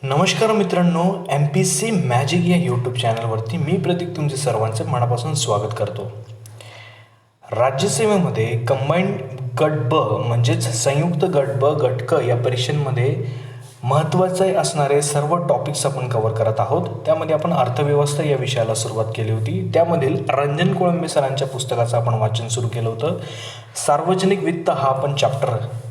नमस्कार मित्रांनो, MPC magic या यूट्यूब चॅनलवरती मी प्रतीक तुमचे सर्वांचं मनापासून स्वागत करतो. राज्यसेवेमध्ये कंबाईंड गट ब म्हणजेच संयुक्त गट ब गट क या परीक्षांमध्ये महत्त्वाचे असणारे सर्व टॉपिक्स आपण कव्हर करत आहोत. त्यामध्ये आपण अर्थव्यवस्था या विषयाला सुरुवात केली होती. त्यामधील रंजन कोळंबे सरांच्या पुस्तकाचं आपण वाचन सुरू केलं होतं. सार्वजनिक वित्त हा आपण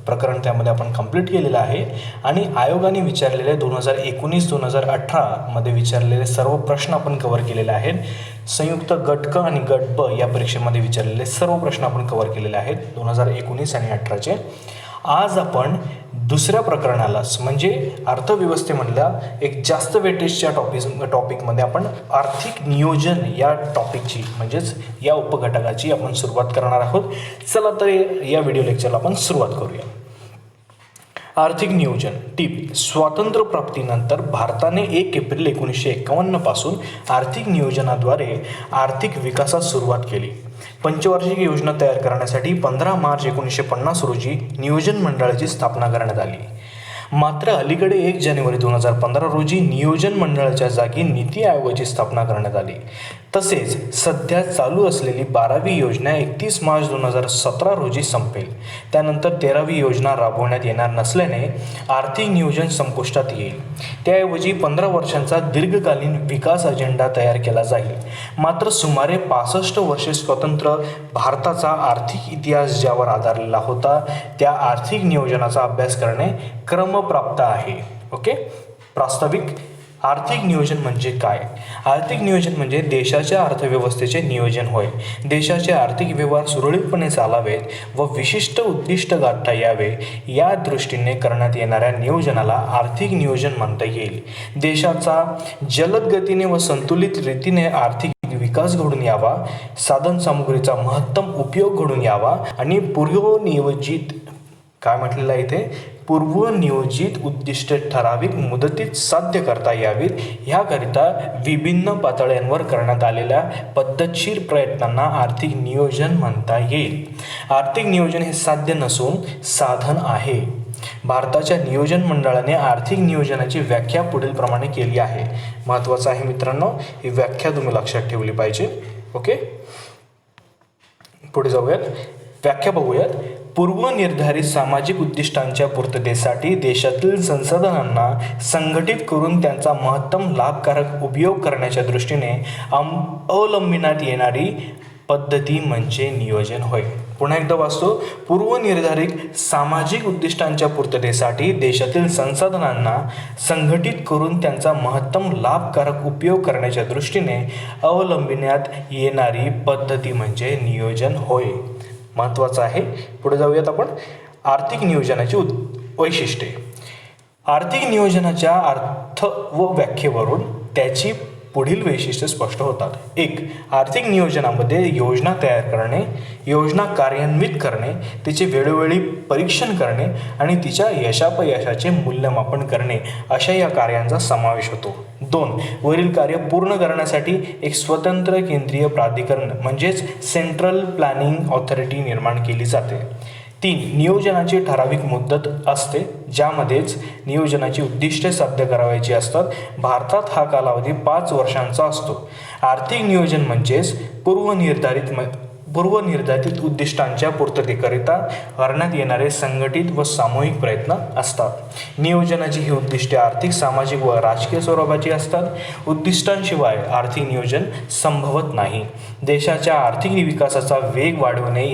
प्रकरण त्यामध्ये आपण कंप्लीट केलेलं आहे आणि आयोगाने विचारलेले 2019-2018 मध्ये विचारलेले सर्व प्रश्न आपण कव्हर केलेले आहेत. संयुक्त गट क आणि गट ब या परीक्षेमध्ये विचारलेले सर्व प्रश्न आपण कव्हर केलेले आहेत 2019 आणि 18चे. आज आपण दुसऱ्या प्रकरणाला म्हणजे अर्थव्यवस्थेमधल्या एक जास्त वेटेजच्या टॉपिकमध्ये आपण आर्थिक नियोजन या टॉपिकची म्हणजेच या उपघटकाची आपण सुरुवात करणार आहोत. चला तर या व्हिडिओ लेक्चरला आपण सुरुवात करूया. आर्थिक नियोजन टिप. स्वातंत्र्यप्राप्तीनंतर भारताने 1 एप्रिल 1951 पासून आर्थिक नियोजनाद्वारे आर्थिक विकासास सुरुवात केली. पंचवार्षिक योजना तयार करण्यासाठी 15 मार्च 1950 रोजी नियोजन मंडळाची स्थापना करण्यात आली. मात्र अलीकडे 1 जानेवारी 2015 रोजी नियोजन मंडळाच्या जागी नीती आयोगाची स्थापना करण्यात आली. तसेच सध्या चालू असलेली 12वी योजना 31 मार्च 2017 रोजी संपेल. त्यानंतर 13वी योजना राबवण्यात येणार नसल्याने आर्थिक नियोजन संपुष्टात येईल. त्याऐवजी 15 वर्षांचा दीर्घकालीन विकास अजेंडा तयार केला जाईल. मात्र सुमारे 65 वर्षे स्वतंत्र भारताचा आर्थिक इतिहास ज्यावर आधारलेला होता त्या आर्थिक नियोजनाचा अभ्यास करणे क्रमप्राप्त आहे. ओके. प्रास्ताविक. आर्थिक नियोजन म्हणजे काय? आर्थिक नियोजन म्हणजे देशाच्या अर्थव्यवस्थेचे नियोजन होय. देशाचे आर्थिक व्यवहार सुरळीतपणे चालावेत व विशिष्ट उद्दिष्ट गाठता यावे या दृष्टीने करण्यात येणाऱ्या नियोजनाला आर्थिक नियोजन म्हणता येईल. देशाचा जलद गतीने व संतुलित रीतीने आर्थिक विकास घडून यावा, साधनसामुग्रीचा महत्तम उपयोग घडून यावा आणि पूर्वनियोजित उद्दिष्टे ठराविक मुदतीत साध्य करता यावीत ह्याकरिता विभिन्न पातळ्यांवर करण्यात आलेल्या पद्धतशीर प्रयत्नांना आर्थिक नियोजन म्हणता येईल. आर्थिक नियोजन हे साध्य नसून साधन आहे. भारताच्या नियोजन मंडळाने आर्थिक नियोजनाची व्याख्या पुढील प्रमाणे केली आहे. महत्त्वाचं आहे मित्रांनो, ही व्याख्या तुम्ही लक्षात ठेवली पाहिजे. ओके. पुढे जाऊयात. व्याख्या बघूयात. पूर्वनिर्धारित सामाजिक उद्दिष्टांच्या पूर्ततेसाठी देशातील संसाधनांना संघटित करून त्यांचा महत्तम लाभकारक उपयोग करण्याच्या दृष्टीने अवलंबिण्यात येणारी पद्धती म्हणजे नियोजन होय. पुन्हा एकदा वाचतो. पूर्वनिर्धारित सामाजिक उद्दिष्टांच्या पूर्ततेसाठी देशातील संसाधनांना संघटित करून त्यांचा महत्तम लाभकारक उपयोग करण्याच्या दृष्टीने अवलंबिण्यात येणारी पद्धती म्हणजे नियोजन होय. महत्त्वाचं आहे. पुढे जाऊयात आपण. आर्थिक नियोजनाची वैशिष्ट्ये. आर्थिक नियोजनाच्या अर्थ व व्याख्येवरून त्याची पुढील वैशिष्ट्ये स्पष्ट होतात. 1. आर्थिक नियोजनामध्ये योजना तयार करणे, योजना कार्यान्वित करणे, तिचे वेळोवेळी परीक्षण करणे आणि तिच्या यशापयशाचे मूल्यमापन करणे अशा या कार्यांचा समावेश होतो. 2. वरील कार्य पूर्ण करण्यासाठी एक स्वतंत्र केंद्रीय प्राधिकरण म्हणजेच सेंट्रल प्लॅनिंग ऑथॉरिटी निर्माण केली जाते. 3. नियोजनाची ठराविक मुदत असते ज्यामध्येच नियोजनाची उद्दिष्टे साध्य करावयाची असतात. भारतात हा कालावधी 5 वर्षांचा असतो. आर्थिक नियोजन म्हणजेच पूर्वनिर्धारित उद्दिष्टांच्या पूर्ततेकरिता करण्यात येणारे संघटित व सामूहिक प्रयत्न असतात. नियोजनाची ही उद्दिष्टे आर्थिक, सामाजिक व राजकीय स्वरूपाची असतात. उद्दिष्टांशिवाय आर्थिक नियोजन संभवत नाही. देशाच्या आर्थिक विकासाचा वेग वाढवणे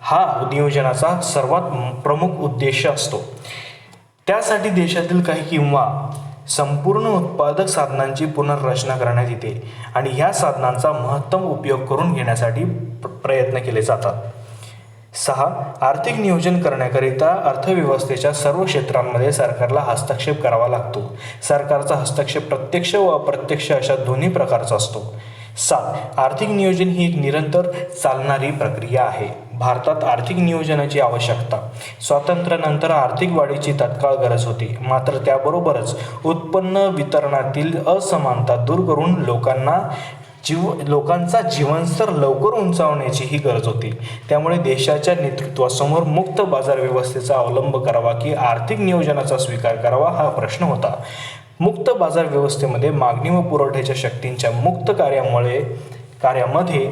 हा नियोजनाचा सर्वात प्रमुख उद्देश असतो. त्यासाठी देशातील काही किंवा संपूर्ण उत्पादक साधनांची पुनर्रचना करण्यात येते आणि ह्या साधनांचा महत्तम उपयोग करून घेण्यासाठी प्रयत्न केले जातात. 6. आर्थिक नियोजन करण्याकरिता अर्थव्यवस्थेच्या सर्व क्षेत्रांमध्ये सरकारला हस्तक्षेप करावा लागतो. सरकारचा हस्तक्षेप प्रत्यक्ष व अप्रत्यक्ष अशा दोन्ही प्रकारचा असतो. 7. आर्थिक नियोजन ही एक निरंतर चालणारी प्रक्रिया आहे. भारतात आर्थिक नियोजनाची आवश्यकता. स्वातंत्र्यानंतर आर्थिक वाढीची तत्काळ गरज होती. मात्र त्याबरोबरच उत्पन्न वितरणातील असमानता दूर करून लोकांना लोकांचा जीवनस्तर लवकर उंचावण्याची ही गरज होती. त्यामुळे देशाच्या नेतृत्वासमोर मुक्त बाजार व्यवस्थेचा अवलंब करावा की आर्थिक नियोजनाचा स्वीकार करावा हा प्रश्न होता. मुक्त बाजार व्यवस्थेमध्ये मागणी व पुरवठ्याच्या शक्तींच्या मुक्त कार्यामध्ये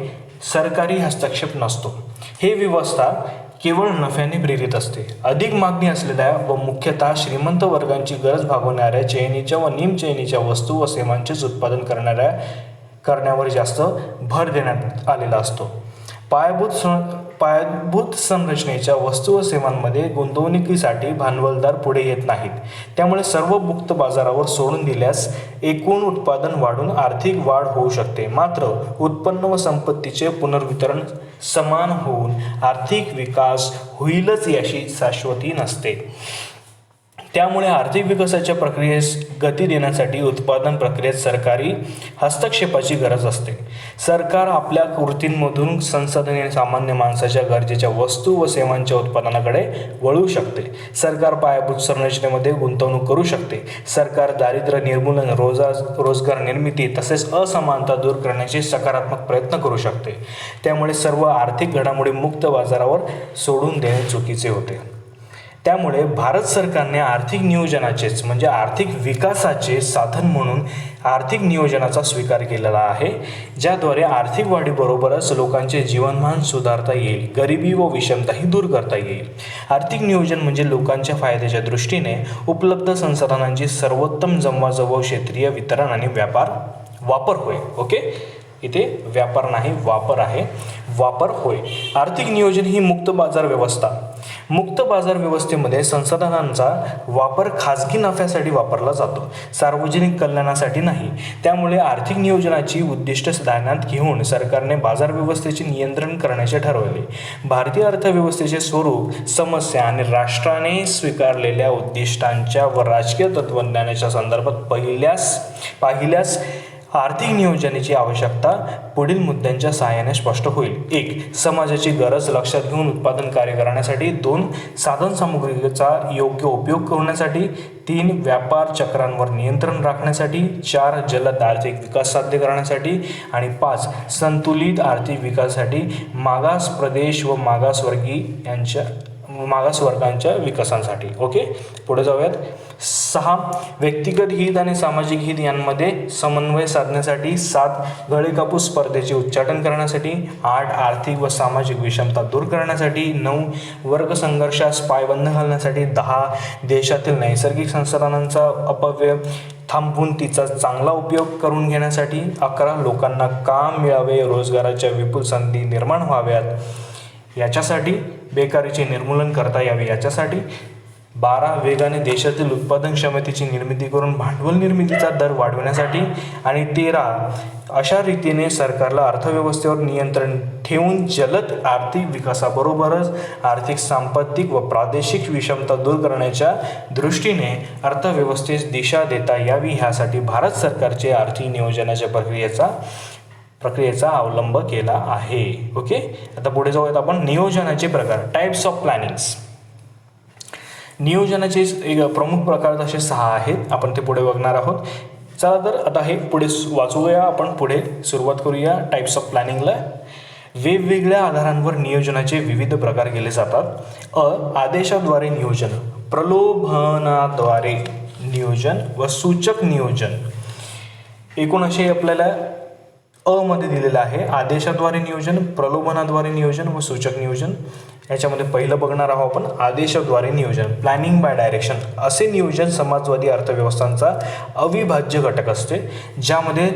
सरकारी हस्तक्षेप नसतो. ही व्यवस्था केवळ नफ्याने प्रेरित असते. अधिक मागणी असलेल्या व मुख्यतः श्रीमंत वर्गांची गरज भागवणाऱ्या चैनीच्या व निमचैनीच्या वस्तू व सेवांचेच उत्पादन करण्यावर जास्त भर देण्यात आलेला असतो. पायाभूत संरचनेच्या वस्तू व सेवांमध्ये गुंतवणुकीसाठी भांडवलदार पुढे येत नाहीत. त्यामुळे सर्व मुक्त बाजारावर सोडून दिल्यास एकूण उत्पादन वाढून आर्थिक वाढ होऊ शकते. मात्र उत्पन्न व संपत्तीचे पुनर्वितरण समान होऊन आर्थिक विकास होईलच याची शाश्वती नसते. त्यामुळे आर्थिक विकासाच्या प्रक्रियेस गती देण्यासाठी उत्पादन प्रक्रियेत सरकारी हस्तक्षेपाची गरज असते. सरकार आपल्या कृतींमधून संसाधने सामान्य माणसाच्या गरजेच्या वस्तू व सेवांच्या उत्पादनाकडे वळू शकते. सरकार पायाभूत संरचनेमध्ये गुंतवणूक करू शकते. सरकार दारिद्र्य निर्मूलन, रोजगार निर्मिती तसेच असमानता दूर करण्याचे सकारात्मक प्रयत्न करू शकते. त्यामुळे सर्व आर्थिक घडामोडी मुक्त बाजारावर सोडून देणे चुकीचे होते. त्यामुळे भारत सरकारने आर्थिक नियोजनाचेच म्हणजे आर्थिक विकासाचे साधन म्हणून आर्थिक नियोजनाचा स्वीकार केलेला आहे, ज्याद्वारे आर्थिक वाढीबरोबरच लोकांचे जीवनमान सुधारता येईल, गरिबी व विषमताही दूर करता येईल. आर्थिक नियोजन म्हणजे लोकांच्या फायद्याच्या दृष्टीने उपलब्ध संसाधनांची सर्वोत्तम जमवाजमव, क्षेत्रीय वितरण आणि वापर होय. ओके, इथे व्यापार नाही वापर आहे, वापर होय. आर्थिक नियोजन ही मुक्त बाजार व्यवस्था. मुक्त बाजार व्यवस्थेमध्ये संसाधनांचा वापर खाजगी नफ्यासाठी वापरला जातो, सार्वजनिक कल्याणासाठी नाही. त्यामुळे आर्थिक नियोजनाची उद्दिष्ट ध्यानात घेऊन सरकारने बाजार व्यवस्थेचे नियंत्रण करण्याचे ठरवले. भारतीय अर्थव्यवस्थेचे स्वरूप, समस्या आणि राष्ट्राने स्वीकारलेल्या उद्दिष्टांच्या व राजकीय तत्त्वज्ञानाच्या संदर्भात पाहिल्यास आर्थिक नियोजनाची आवश्यकता पुढील मुद्द्यांच्या सहाय्याने स्पष्ट होईल. 1. समाजाची गरज लक्षात घेऊन उत्पादन कार्य करण्यासाठी. 2. साधनसामुग्रीचा योग्य उपयोग करण्यासाठी. 3. व्यापार चक्रांवर नियंत्रण राखण्यासाठी. 4. जलद आर्थिक विकास साध्य करण्यासाठी. आणि 5. संतुलित आर्थिक विकासासाठी मागास प्रदेश व मागासवर्गांच्या विकासासाठी. ओके, पुढे जाऊयात. 6. व्यक्तिगत हित आणि सामाजिक हित यांमध्ये समन्वय साधण्यासाठी. 7. गळेकापूस स्पर्धेचे उच्चाटन करण्यासाठी. 8. आर्थिक व सामाजिक विषमता दूर करण्यासाठी. 9. वर्ग संघर्षास पायबंद घालण्यासाठी. 10. देशातील नैसर्गिक संसाधनांचा अपव्यय थांबवून तिचा चांगला उपयोग करून घेण्यासाठी. 11. लोकांना काम मिळावे, रोजगाराच्या विपुल संधी निर्माण व्हाव्यात याच्यासाठी, बेकारीचे निर्मूलन करता यावे याच्यासाठी. 12. वेगाने देशातील उत्पादन क्षमतेची निर्मिती करून भांडवल निर्मितीचा दर वाढवण्यासाठी. आणि 13. अशा रीतीने सरकारला अर्थव्यवस्थेवर नियंत्रण ठेवून जलद आर्थिक विकासाबरोबरच आर्थिक, सांस्कृतिक व प्रादेशिक विषमता दूर करण्याच्या दृष्टीने अर्थव्यवस्थेस दिशा देता यावी ह्यासाठी भारत सरकारचे आर्थिक नियोजनाच्या प्रक्रियेचा अवलंब केला आहे. ओके, आता पुढे जाऊयात आपण. नियोजनाचे प्रकार, टाइप्स ऑफ प्लॅनिंग्स. नियोजनाचे एक प्रमुख प्रकार असे 6 आहेत, आपण ते पुढे बघणार आहोत. चला तर आता हे पुढे वाचूया, आपण पुढे सुरुवात करूया टाइप्स ऑफ प्लॅनिंगला. वेगवेगळ्या आधारांवर नियोजनाचे विविध प्रकार केले जातात. आदेशाद्वारे नियोजन, प्रलोभनाद्वारे नियोजन व सूचक नियोजन. एकूण असे आपल्याला मध्ये दिलेलं आहे. आदेशाद्वारे नियोजन, प्रलोभनाद्वारे नियोजन व सूचक नियोजन. याच्यामध्ये पहिलं बघणार आहोत आपण आदेशाद्वारे नियोजन, प्लॅनिंग बाय डायरेक्शन. असे नियोजन समाजवादी अर्थव्यवस्थांचा अविभाज्य घटक असते, ज्यामध्ये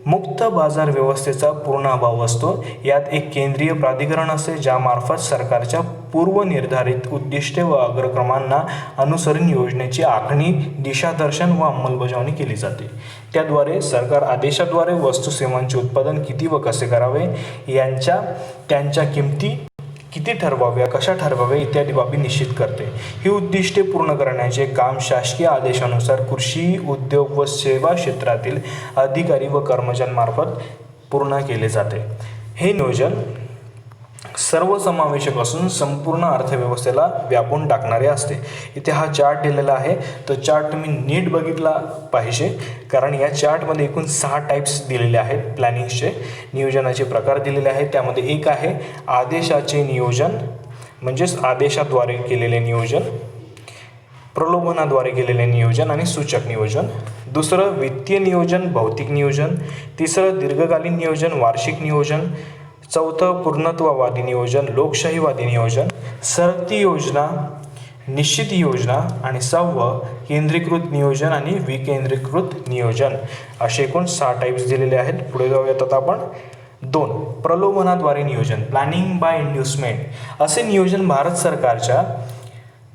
मुक्त बाजार व्यवस्थेचा पूर्ण अभाव असतो. यात एक केंद्रीय प्राधिकरण असते, ज्यामार्फत सरकारच्या पूर्वनिर्धारित उद्दिष्टे व अग्रक्रमांना अनुसरून योजनेची आखणी, दिशादर्शन व अंमलबजावणी केली जाते. त्याद्वारे सरकार आदेशाद्वारे वस्तू सेवांचे उत्पादन किती व कसे करावे, त्यांच्या किमती किती ठरवाव्या, कशा ठरवाव्या इत्यादी बाबी निश्चित करते. ही उद्दिष्टे पूर्ण करण्याचे काम शासकीय आदेशानुसार कृषी, उद्योग व सेवा क्षेत्रातील अधिकारी व कर्मचाऱ्यांमार्फत पूर्ण केले जाते. हे नियोजन सर्वसमावेशक असून संपूर्ण अर्थव्यवस्थेला व्यापून टाकणारे असते. इथे हा चार्ट दिलेला आहे. तो चार्ट तुम्ही नीट बघितला पाहिजे, कारण या चार्टमध्ये एकूण 6 टाईप्स दिलेले आहेत. प्लॅनिंगचे नियोजनाचे प्रकार दिलेले आहेत. त्यामध्ये एक आहे आदेशाचे नियोजन, म्हणजेच आदेशाद्वारे केलेले नियोजन, प्रलोभनाद्वारे केलेले नियोजन आणि सूचक नियोजन. दुसरं वित्तीय नियोजन, भौतिक नियोजन. तिसरं दीर्घकालीन नियोजन, वार्षिक नियोजन. चौथं पूर्णत्ववादी नियोजन, लोकशाहीवादी नियोजन. सरती योजना, निश्चित योजना. आणि 6वं केंद्रीकृत नियोजन आणि विकेंद्रीकृत नियोजन. असे एकूण 6 टाईप्स दिलेले आहेत. पुढे जाऊयात आता आपण. 2 प्रलोभनाद्वारे नियोजन, प्लॅनिंग बाय इंड्युसमेंट. असे नियोजन भारत सरकारच्या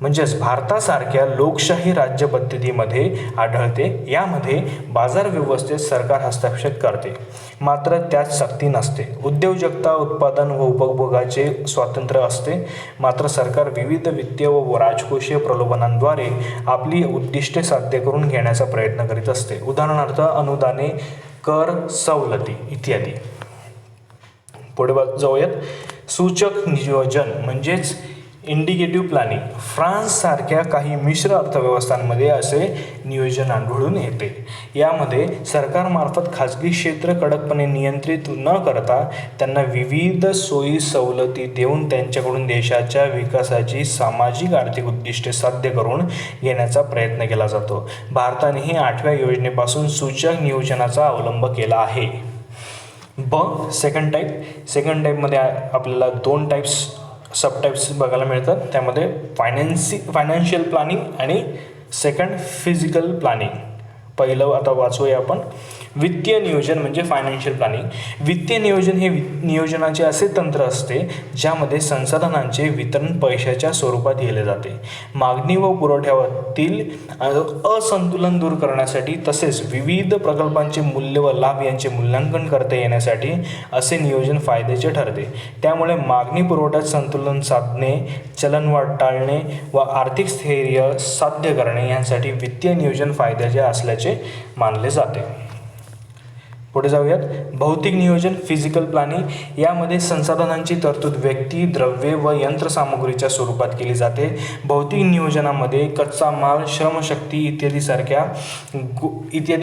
म्हणजेच भारतासारख्या लोकशाही राज्यपद्धतीमध्ये आढळते. यामध्ये बाजार व्यवस्थेत सरकार हस्तक्षेप करते, मात्र त्यात सक्ती नसते. उद्योजकता, उत्पादन व उपभोगाचे स्वातंत्र्य असते, मात्र सरकार विविध वित्तीय व राजकोषीय प्रलोभनांद्वारे आपली उद्दिष्टे साध्य करून घेण्याचा प्रयत्न करीत असते. उदाहरणार्थ अनुदाने, कर सवलती इत्यादी. पुढे जाऊयात. सूचक नियोजन म्हणजेच इंडिकेटिव्ह प्लॅनिंग. फ्रान्ससारख्या काही मिश्र अर्थव्यवस्थांमध्ये असे नियोजन आढळून येते. यामध्ये सरकारमार्फत खाजगी क्षेत्र कडकपणे नियंत्रित न करता त्यांना विविध सोयी सवलती देऊन त्यांच्याकडून देशाच्या विकासाची सामाजिक आर्थिक उद्दिष्टे साध्य करून घेण्याचा प्रयत्न केला जातो. भारतानेही 8व्या योजनेपासून सूचक नियोजनाचा अवलंब केला आहे. सेकंड टाईपमध्ये आपल्याला 2 टाईप्स सब टाईप्स बघायला मिळतात. त्यामध्ये फायनान्शियल प्लॅनिंग आणि सेकंड फिजिकल प्लॅनिंग. पहिलं आता वाचूया आपण. वित्तीय नियोजन म्हणजे फायनान्शियल प्लॅनिंग. वित्तीय नियोजन हे नियोजनाचे असे तंत्र असते ज्यामध्ये संसाधनांचे वितरण पैशाच्या स्वरूपात केले जाते. मागणी व पुरवठ्यातील असंतुलन दूर करण्यासाठी तसेच विविध प्रकल्पांचे मूल्य व लाभ यांचे मूल्यांकन करता येण्यासाठी असे नियोजन फायद्याचे ठरते. त्यामुळे मागणी पुरवठ्यात संतुलन साधणे, चलनवाढ टाळणे व आर्थिक स्थैर्य साध्य करणे यांसाठी वित्तीय नियोजन फायद्याचे असल्याचे मानले जाते. पुढे जाऊयात. भौतिक नियोजन, फिजिकल प्लॅनिंग. यामध्ये संसाधनांची तरतूद व्यक्ती, द्रव्ये व यंत्रसामुग्रीच्या स्वरूपात केली जाते. भौतिक नियोजनामध्ये कच्चा माल, श्रमशक्ती इत्यादी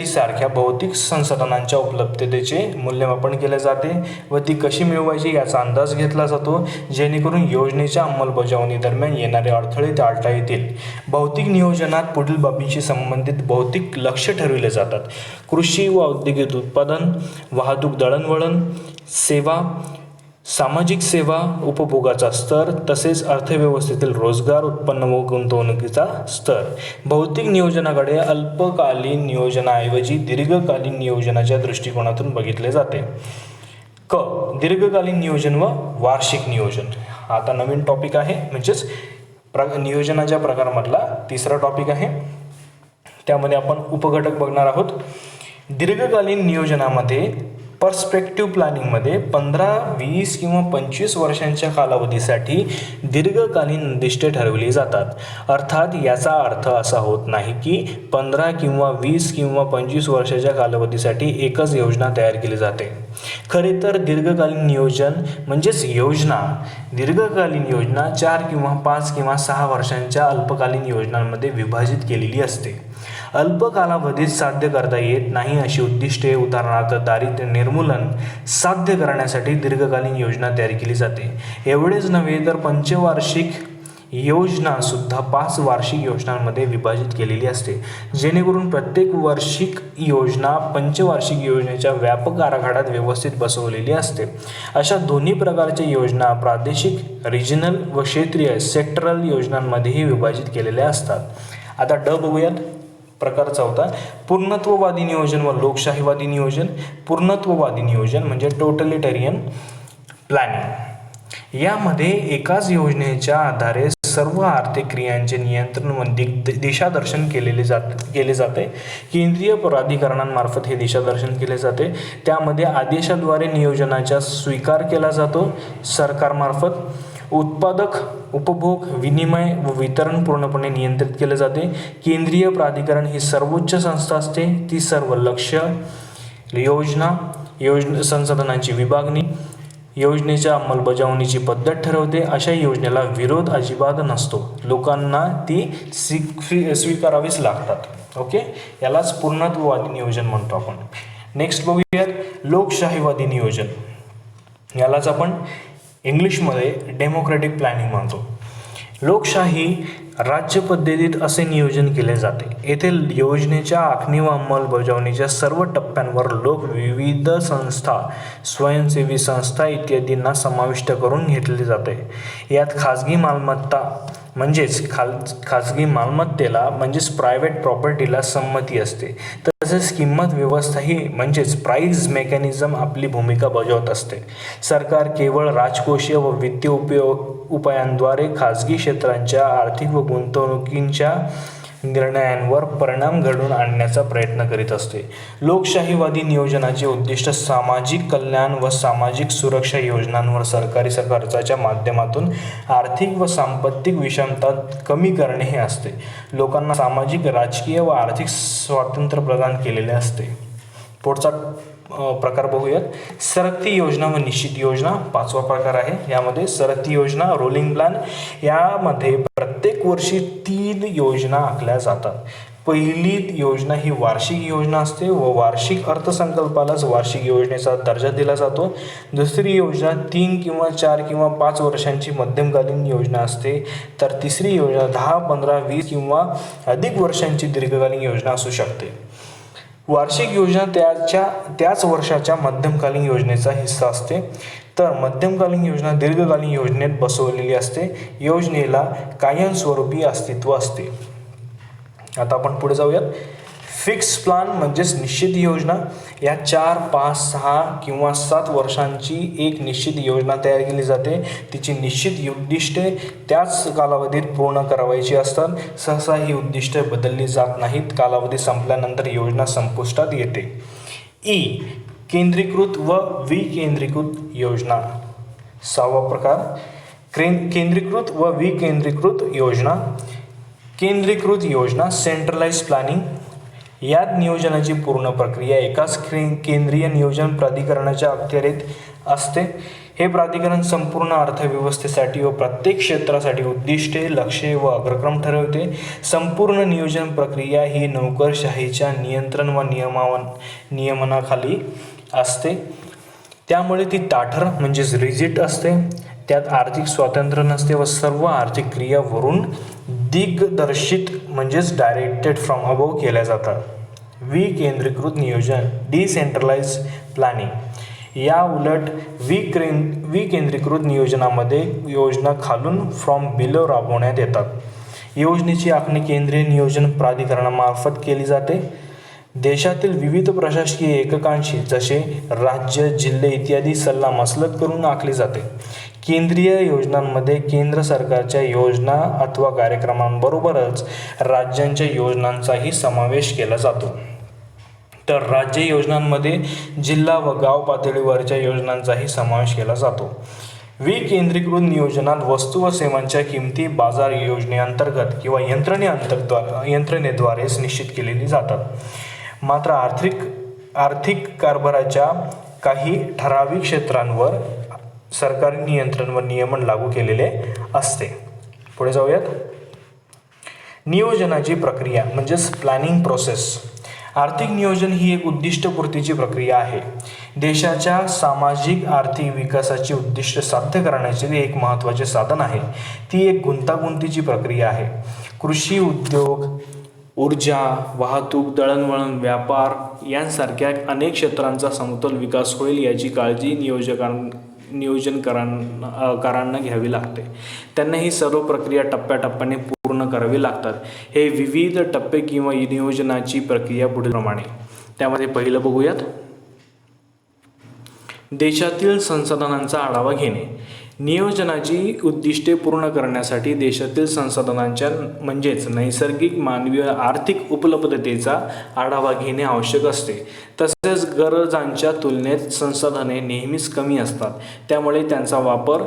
सारख्या भौतिक संसाधनांच्या उपलब्धतेचे मूल्यमापन केले जाते व ती कशी मिळवायची याचा अंदाज घेतला जातो, जेणेकरून योजनेच्या अंमलबजावणी दरम्यान येणारे अडथळे टाळता येतील. भौतिक नियोजनात पुढील बाबींशी संबंधित भौतिक लक्ष्य ठरविले जातात. कृषी व औद्योगिक उत्पादन, वाहतूक, दळणवळण, सेवा, सामाजिक सेवा, उपभोगाचा स्तर तसेच अर्थव्यवस्थेतील रोजगार, उत्पन्न व गुंतवणुकीचा स्तर. भौतिक नियोजनाकडे अल्पकालीन नियोजनाऐवजी दीर्घकालीन नियोजनाच्या दृष्टिकोनातून बघितले जाते. दीर्घकालीन नियोजन व वार्षिक नियोजन. आता नवीन टॉपिक आहे, म्हणजेच नियोजनाच्या प्रकारामधला 3रा टॉपिक आहे. त्यामध्ये आपण उपघटक बघणार आहोत. दीर्घकालीन नियोजनामध्ये पर्स्पेक्टिव्ह प्लॅनिंगमध्ये 15, 20 किंवा 25 वर्षांच्या कालावधीसाठी दीर्घकालीन उद्दिष्टे ठरवली जातात. अर्थात याचा अर्थ असा होत नाही की 15 किंवा 20 किंवा 25 वर्षाच्या कालावधीसाठी एकच योजना तयार केली जाते. खरे तर दीर्घकालीन नियोजन म्हणजेच दीर्घकालीन योजना 4 किंवा 5 किंवा 6 वर्षांच्या अल्पकालीन योजनांमध्ये विभाजित केलेली असते. अल्प कालावधीत साध्य करता येत नाही अशी उद्दिष्टे, उदाहरणार्थ दारिद्र्य निर्मूलन साध्य करण्यासाठी दीर्घकालीन योजना तयार केली जाते. एवढेच नव्हे तर पंचवार्षिक योजना सुद्धा 5 वार्षिक योजनांमध्ये विभाजित केलेली असते, जेणेकरून प्रत्येक वार्षिक योजना पंचवार्षिक योजनेच्या व्यापक आराखड्यात व्यवस्थित बसवलेली असते. अशा दोन्ही प्रकारच्या योजना प्रादेशिक, रिजनल व क्षेत्रीय सेक्टरल योजनांमध्येही विभाजित केलेल्या असतात. आता बघूयात. प्रकार 4 पूर्णत्ववादी नियोजन व लोकशाहीवादी नियोजन. पूर्णत्ववादी नियोजन म्हणजे टोटलिटेरियन प्लॅनिंग. यामध्ये एकाच योजनेच्या आधारे सर्व आर्थिक क्रियांचे नियंत्रण व दिशादर्शन केले जाते. केंद्रीय प्राधिकरणांमार्फत हे दिशादर्शन केले जाते. त्यामध्ये आदेशाद्वारे नियोजनाचा स्वीकार केला जातो. सरकारमार्फत उत्पादक, उपभोग, विनिमय व वितरण पूर्णपणे नियंत्रित केले जाते. केंद्रीय प्राधिकरण ही सर्वोच्च संस्था असते. ती सर्व लक्ष्य, योजना संसाधनांची विभागणी, योजनेच्या अंमलबजावणीची पद्धत ठरवते. अशा योजनेला विरोध अजिबात नसतो, लोकांना ती स्वीकारावीच लागतात. ओके, यालाच पूर्णत्ववादी नियोजन म्हणतो आपण. नेक्स्ट बघूयात लोकशाहीवादी नियोजन. यालाच आपण इंग्लिशमध्ये डेमोक्रॅटिक प्लॅनिंग म्हणतो. लोकशाही राज्य पद्धतीत असे नियोजन केले जाते. येथे योजनेच्या आखणी व अंमलबजावणीच्या सर्व टप्प्यांवर लोक, विविध संस्था, स्वयंसेवी संस्था इत्यादींना समाविष्ट करून घेतले जाते. यात खाजगी मालमत्ता खाजगी मालमत्तेला प्रायव्हेट प्रॉपर्टीला संमती असते. तसेच किंमत व्यवस्था ही प्राइस मेकॅनिझम आपली भूमिका बजावत असते. सरकार केवळ राजकोषीय व वित्तीय उपायांद्वारे खाजगी क्षेत्रांच्या आर्थिक व गुंतवणुकीच्या निर्णयांवर परिणाम घडवून आणण्याचा प्रयत्न करीत असते. लोकशाहीवादी नियोजनाचे उद्दिष्ट सामाजिक कल्याण व सामाजिक सुरक्षा योजनांवर सरकारी खर्चाच्या माध्यमातून आर्थिक व सांस्कृतिक विषमता कमी करणे हे असते. लोकांना सामाजिक, राजकीय व आर्थिक स्वातंत्र्य प्रदान केलेले असते. पुढचा प्रकार बघूयात, सरकती योजना व निश्चित योजना. 5वा प्रकार आहे. यामध्ये सरकती योजना, रोलिंग प्लॅन. यामध्ये प्रत्येक वर्षी 3 योजना आखल्या जातात. पहिली योजना ही वार्षिक योजना असते व वार्षिक अर्थसंकल्पालाच वार्षिक योजनेचा दर्जा दिला जातो. दुसरी योजना 3 किंवा 4 किंवा 5 वर्षांची मध्यमकालीन योजना असते. तर तिसरी योजना 10, 15, 20 किंवा अधिक वर्षांची दीर्घकालीन योजना असू शकते. वार्षिक योजना त्याच वर्षाच्या मध्यमकालीन योजनेचा हिस्सा असते. तर मध्यमकालीन योजना दीर्घकालीन योजनेत बसवलेली असते. योजनेला कायमस्वरूपी अस्तित्व असते. आता आपण पुढे जाऊयात. फिक्स प्लॅन निश्चित योजना. या 4, 5, 6 किंवा 7 वर्षांची एक निश्चित योजना तयार केली जाते. तिची निश्चित उद्दिष्टे त्याच कालावधीत पूर्ण करावयाची असतात. सहसा ही उद्दिष्टे बदलली जात नाहीत. कालावधी संपल्यानंतर योजना संपुष्टात येते. केंद्रीकृत व विकेंद्रीकृत योजना. 6वा प्रकार, केंद्रीकृत व विकेंद्रीकृत योजना. केंद्रीकृत योजना, सेंट्रलाइज प्लॅनिंग. यात नियोजनाची पूर्ण प्रक्रिया एकाच केंद्रीय नियोजन प्राधिकरणाच्या अखत्यारीत असते. हे प्राधिकरण संपूर्ण अर्थव्यवस्थेसाठी व प्रत्येक क्षेत्रासाठी उद्दिष्टे, लक्ष्ये व अग्रक्रम ठरवते. संपूर्ण नियोजन प्रक्रिया ही नोकरशाहीच्या नियंत्रण व नियमनाखाली असते. त्यामुळे ती ताठर रिजिड असते. त्यात आर्थिक स्वातंत्र्य नसते व सर्व आर्थिक क्रिया वरून दिग्दर्शित डायरेक्टेड फ्रॉम अबोव केल्या जातात. विकेंद्रीकृत नियोजन, डिसेंट्रलाइज प्लॅनिंग. या उलट विकेंद्रीकृत नियोजनामध्ये योजना खालून फ्रॉम बिलो राबवण्यात येतात. योजनेची आखणी केंद्रीय नियोजन प्राधिकरणामार्फत केली जाते. देशातील विविध प्रशासकीय एककांशी जसे राज्य, जिल्हे इत्यादी सल्लामसलत करून आखली जाते. केंद्रीय योजनांमध्ये केंद्र सरकारच्या योजना अथवा कार्यक्रमांबरोबरच राज्यांच्या योजनांचाही समावेश केला जातो. तर राज्य योजनांमध्ये जिल्हा व गाव पातळीवरच्या योजनांचाही समावेश केला जातो. विकेंद्रीकृत नियोजनात वस्तू व सेवांच्या किमती बाजार योजनेअंतर्गत किंवा यंत्रणेद्वारेच निश्चित केलेली जातात. मात्र आर्थिक कारभाराच्या काही ठराविक क्षेत्रांवर सरकारी नियंत्रण व नियमन लागू केलेले असते. पुढे जाऊयात. नियोजनाची प्रक्रिया प्लॅनिंग प्रोसेस. आर्थिक नियोजन ही एक उद्दिष्टपूर्तीची प्रक्रिया आहे. देशाच्या सामाजिक आर्थिक विकासाची उद्दिष्ट साध्य करण्याचे एक महत्त्वाचे साधन आहे. ती एक गुंतागुंतीची प्रक्रिया आहे. कृषी, उद्योग, ऊर्जा, वाहतूक, दळणवळण, व्यापार यांसारख्या अनेक क्षेत्रांचा समतोल विकास होईल याची काळजी नियोजनकारांना घ्यावी लागते. त्यांना ही सर्व प्रक्रिया टप्प्याटप्प्याने पूर्ण करावी लागतात. हे विविध टप्पे किंवा नियोजनाची प्रक्रिया पुढीलप्रमाणे. त्यामध्ये पहिलं बघूयात, देशातील संसाधनांचा आढावा घेणे. नियोजनाची उद्दिष्टे पूर्ण करण्यासाठी देशातील संसाधनांच्या नैसर्गिक, मानवी, आर्थिक उपलब्धतेचा आढावा घेणे आवश्यक असते. तसेच गरजांच्या तुलनेत संसाधने नेहमीच कमी असतात. त्यामुळे त्यांचा वापर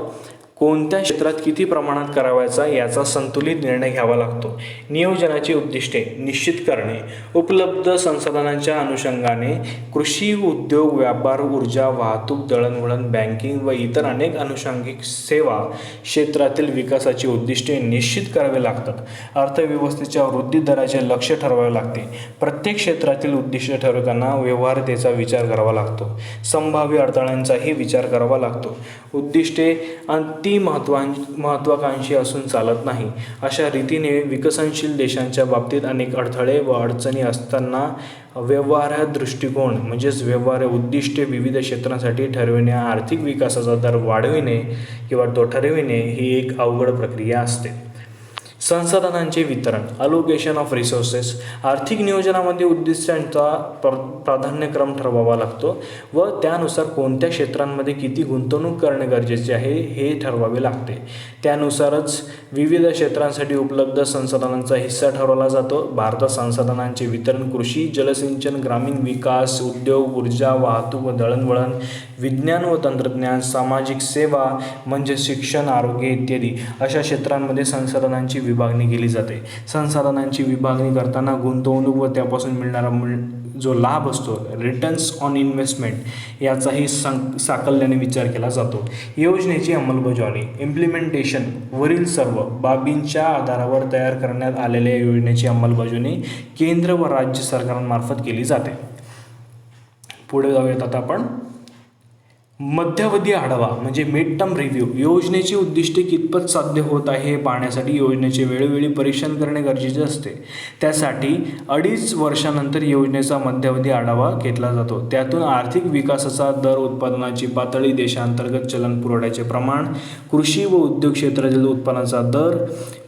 कोणत्या क्षेत्रात किती प्रमाणात करावायचा याचा संतुलित निर्णय घ्यावा लागतो. नियोजनाची उद्दिष्टे निश्चित करणे. उपलब्ध संसाधनांच्या अनुषंगाने कृषी, उद्योग, व्यापार, ऊर्जा, वाहतूक, दळणवळण, बँकिंग व इतर अनेक अनुषंगिक सेवा क्षेत्रातील विकासाची उद्दिष्टे निश्चित करावी लागतात. अर्थव्यवस्थेच्या वृद्धी दराचे लक्ष्य ठरवावे लागते. प्रत्येक क्षेत्रातील उद्दिष्टे ठरवताना व्यवहार्यतेचा विचार करावा लागतो. संभाव्य अडथळ्यांचाही विचार करावा लागतो. उद्दिष्टे ती महत्त्वाकांक्षी असून चालत नाही. अशा रीतीने विकसनशील देशांच्या बाबतीत अनेक अडथळे व अडचणी असताना व्यवहार्य दृष्टिकोन म्हणजेच व्यवहार्य उद्दिष्टे विविध क्षेत्रांसाठी ठरविणे, आर्थिक विकासाचा दर वाढविणे किंवा तो ठरविणे ही एक अवघड प्रक्रिया असते. संसाधनांचे वितरण, अलोकेशन ऑफ रिसोर्सेस. आर्थिक नियोजनामध्ये उद्दिष्टांचा प्राधान्यक्रम ठरवावा लागतो व त्यानुसार कोणत्या क्षेत्रांमध्ये किती गुंतवणूक करणे गरजेचे आहे हे ठरवावे लागते. त्यानुसारच विविध क्षेत्रांसाठी उपलब्ध संसाधनांचा हिस्सा ठरवला जातो. भारतात संसाधनांचे वितरण कृषी, जलसिंचन, ग्रामीण विकास, उद्योग, ऊर्जा, वाहतूक व दळणवळण, विज्ञान व तंत्रज्ञान, सामाजिक सेवा म्हणजे शिक्षण, आरोग्य इत्यादी अशा क्षेत्रांमध्ये संसाधनांची विभागणी केली जाते. संसाधनांची विभागणी करताना गुंतवणूक व त्यापासून मिळणारा जो लाभ असतो, रिटर्न्स ऑन इन्व्हेस्टमेंट, याचाही साकल्याने विचार केला जातो. योजनेची अंमलबजावणी, इम्प्लिमेंटेशन. वरील सर्व बाबींच्या आधारावर तयार करण्यात आलेल्या योजनेची अंमलबजावणी केंद्र व राज्य सरकारांमार्फत केली जाते. पुढे जाऊयात आता आपण. मध्यावधी आढावा म्हणजे मिड टर्म रिव्ह्यू. योजनेची उद्दिष्टे कितपत साध्य होत आहे हे पाहण्यासाठी योजनेचे वेळोवेळी परीक्षण करणे गरजेचे असते. त्यासाठी 2.5 वर्षानंतर योजनेचा मध्यावधी आढावा घेतला जातो. त्यातून आर्थिक विकासाचा दर, उत्पादनाची पातळी, देशांतर्गत चलन पुरवठ्याचे प्रमाण, कृषी व उद्योग क्षेत्रातील उत्पन्नाचा दर,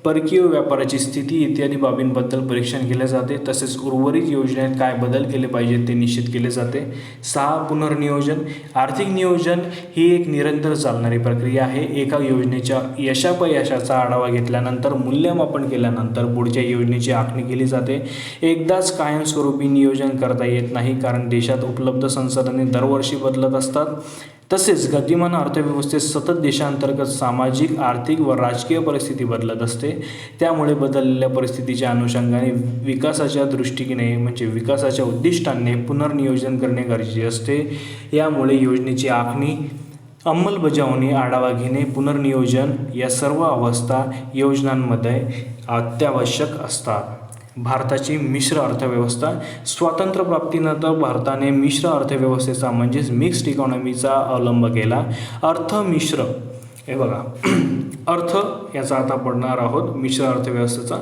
परकीय व्यापाराची स्थिती इत्यादी बाबींबद्दल परीक्षण केले जाते. तसेच उर्वरित योजनेत काय बदल केले पाहिजेत ते निश्चित केले जाते. 6. पुनर्नियोजन. आर्थिक नियोजन ही एक निरंतर चालणारी प्रक्रिया आहे. एका योजनेच्या यशापयशाचा आढावा घेतल्यानंतर, मूल्यमापन केल्यानंतर पुढच्या योजनेची आखणी केली जाते. एकदाच कायमस्वरूपी नियोजन करता येत नाही, कारण देशात उपलब्ध संसाधने दरवर्षी बदलत असतात. तसेच गतिमान अर्थव्यवस्थेत सतत देशांतर्गत सामाजिक, आर्थिक व राजकीय परिस्थिती बदलत असते. त्यामुळे बदललेल्या परिस्थितीच्या अनुषंगाने विकासाच्या दृष्टीने म्हणजे विकासाच्या उद्दिष्टांनी पुनर्नियोजन करणे गरजेचे असते. यामुळे योजनेची आखणी, अंमलबजावणी, आढावा घेणे, पुनर्नियोजन या सर्व अवस्था योजनांमध्ये अत्यावश्यक असतात. भारताची मिश्र अर्थव्यवस्था. स्वातंत्र्यप्राप्तीनंतर भारताने मिश्र अर्थव्यवस्थेचा म्हणजेच मिक्स्ड इकॉनॉमीचा अवलंब केला. मिश्र हे बघा अर्थ याचा आता पडणार आहोत. मिश्र अर्थव्यवस्थेचा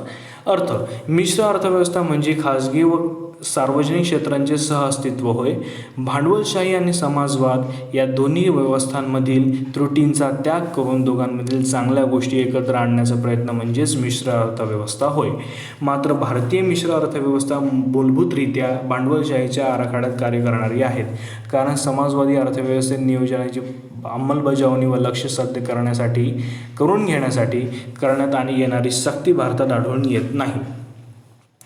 अर्थ. मिश्र अर्थव्यवस्था म्हणजे खाजगी व सार्वजनिक क्षेत्रांचे सहअस्तित्व होय. भांडवलशाही आणि समाजवाद या दोन्ही व्यवस्थांमधील त्रुटींचा त्याग करून दोघांमधील चांगल्या गोष्टी एकत्र आणण्याचा प्रयत्न म्हणजेच मिश्र अर्थव्यवस्था होय. मात्र भारतीय मिश्र अर्थव्यवस्था मूलभूतरित्या भांडवलशाहीच्या आराखड्यात कार्य करणारी आहेत, कारण समाजवादी अर्थव्यवस्थेत नियोजनाची अंमलबजावणी व लक्ष्य साध्य करून घेण्यासाठी करण्यात येणारी सक्ती भारतात आढळून येत नाही.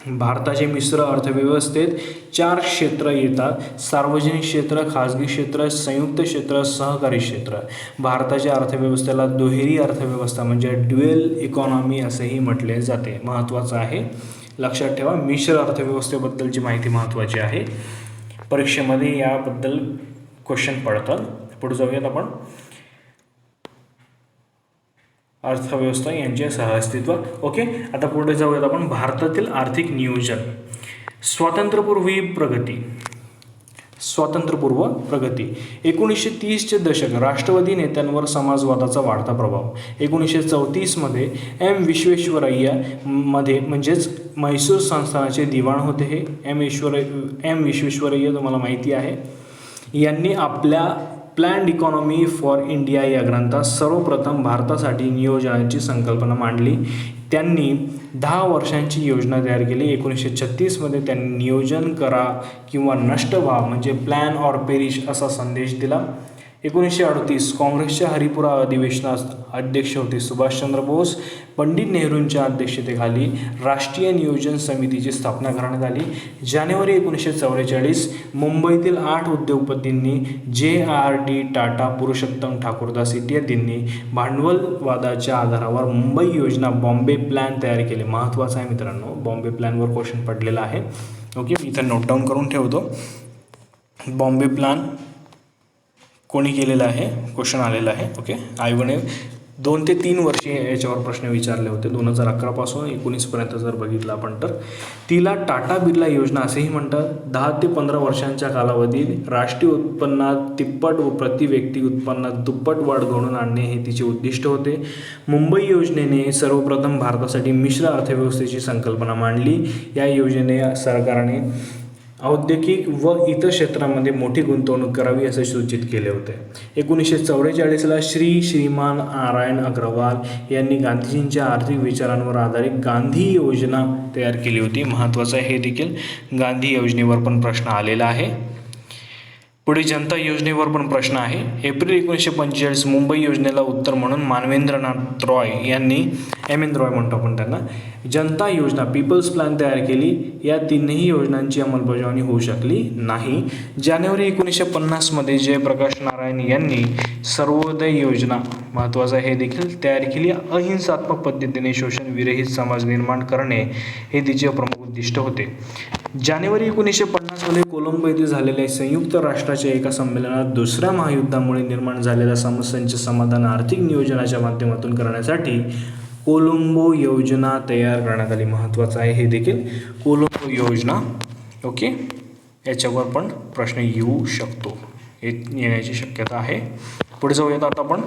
भारताचे मिश्र अर्थव्यवस्थेत 4 क्षेत्र येतात: सार्वजनिक क्षेत्र, खाजगी क्षेत्र, संयुक्त क्षेत्र, सहकारी क्षेत्र. भारताच्या अर्थव्यवस्थेला दुहेरी अर्थव्यवस्था म्हणजे ड्युअल इकॉनॉमी असेही म्हटले जाते. महत्त्वाचं आहे, लक्षात ठेवा. मिश्र अर्थव्यवस्थेबद्दलची माहिती महत्त्वाची आहे. परीक्षेमध्ये याबद्दल क्वेश्चन पडतात. पुढे जाऊयात आपण. अर्थव्यवस्था यांचे सहअस्तित्व. ओके, आता पुढे जाऊयात आपण. भारतातील आर्थिक नियोजन. स्वातंत्र्यपूर्व प्रगती. 1930चे दशक. राष्ट्रवादी नेत्यांवर समाजवादाचा वाढता प्रभाव. 1934 मध्ये एम विश्वेश्वरय्या मध्ये म्हणजेच म्हैसूर संस्थानाचे दिवाण होते. हे एम विश्वेश्वरय्या तुम्हाला माहिती आहे. यांनी आपल्या प्लॅन्ड इकॉनॉमी फॉर इंडिया या ग्रंथात सर्वप्रथम भारतासाठी नियोजनाची संकल्पना मांडली. त्यांनी 10 वर्षांची योजना तयार केली. 1936 मध्ये त्यांनी नियोजन करा किंवा नष्ट व्हा म्हणजे प्लॅन ऑर पेरिश असा संदेश दिला. 1938 काँग्रेसच्या हरिपुरा अधिवेशनात अध्यक्ष होते सुभाषचंद्र बोस. पंडित नेहरूंच्या अध्यक्षतेखाली राष्ट्रीय नियोजन समितीची स्थापना करण्यात आली. जानेवारी 1944 मुंबईतील 8 उद्योगपतींनी JRD टाटा, पुरुषोत्तम ठाकूरदास इत्यादींनी भांडवलवादाच्या आधारावर मुंबई योजना बॉम्बे प्लॅन तयार केले. महत्त्वाचं आहे मित्रांनो, बॉम्बे प्लॅनवर क्वेश्चन पडलेला आहे. ओके, मी इथं नोट डाऊन करून ठेवतो. बॉम्बे प्लॅन कोणी केलेलं आहे, क्वेश्चन आलेला आहे. ओके, आयोगाने 2 ते 3 वर्षे याच्यावर प्रश्न विचारले होते. 2011 पासून 19पर्यंत जर बघितलं आपण तर तिला टाटा बिर्ला योजना असेही म्हणतात. 10 ते 15 वर्षांच्या कालावधीत राष्ट्रीय उत्पन्नात तिप्पट व प्रति व्यक्ती उत्पन्नात दुप्पट वाढ घडवून आणणे हे तिचे उद्दिष्ट होते. मुंबई योजनेने सर्वप्रथम भारतासाठी मिश्र अर्थव्यवस्थेची संकल्पना मांडली. या योजने सरकारने औद्योगिक व इतर क्षेत्रामध्ये मोठी गुंतवणूक करावी असे सूचित केले होते. 1944ला श्रीमान नारायण अग्रवाल यांनी गांधीजींच्या आर्थिक विचारांवर आधारित गांधी योजना तयार केली होती. महत्त्वाचं आहे हे देखील, गांधी योजनेवर पण प्रश्न आलेला आहे. पुढे जनता योजनेवर पण प्रश्न आहे. एप्रिल 1945 मुंबई योजनेला उत्तर म्हणून मानवेंद्रनाथ रॉय यांनी, MN रॉय म्हणतो आपण त्यांना, जनता योजना पीपल्स प्लॅन तयार केली. या 3ही योजनांची अंमलबजावणी होऊ शकली नाही. जानेवारी 1950 जयप्रकाश नारायण यांनी सर्वोदय योजना, महत्त्वाचं हे देखील, तयार केली. अहिंसात्मक पद्धतीने शोषण विरहित समाज निर्माण करणे हे तिचे प्रमुख उद्दिष्ट होते. जानेवारी 1950 कोलंबो येथे झालेल्या संयुक्त राष्ट्राच्या एका संमेलनात दुसऱ्या महायुद्धामुळे निर्माण झालेल्या समस्यांचे समाधान आर्थिक नियोजनाच्या माध्यमातून करण्यासाठी कोलंबो योजना तयार करण्यात आली. महत्त्वाचं आहे हे देखील, कोलंबो योजना. ओके, याच्यावर पण प्रश्न येऊ शकतो, येण्याची शक्यता आहे. पुढे जाऊयात आता आपण.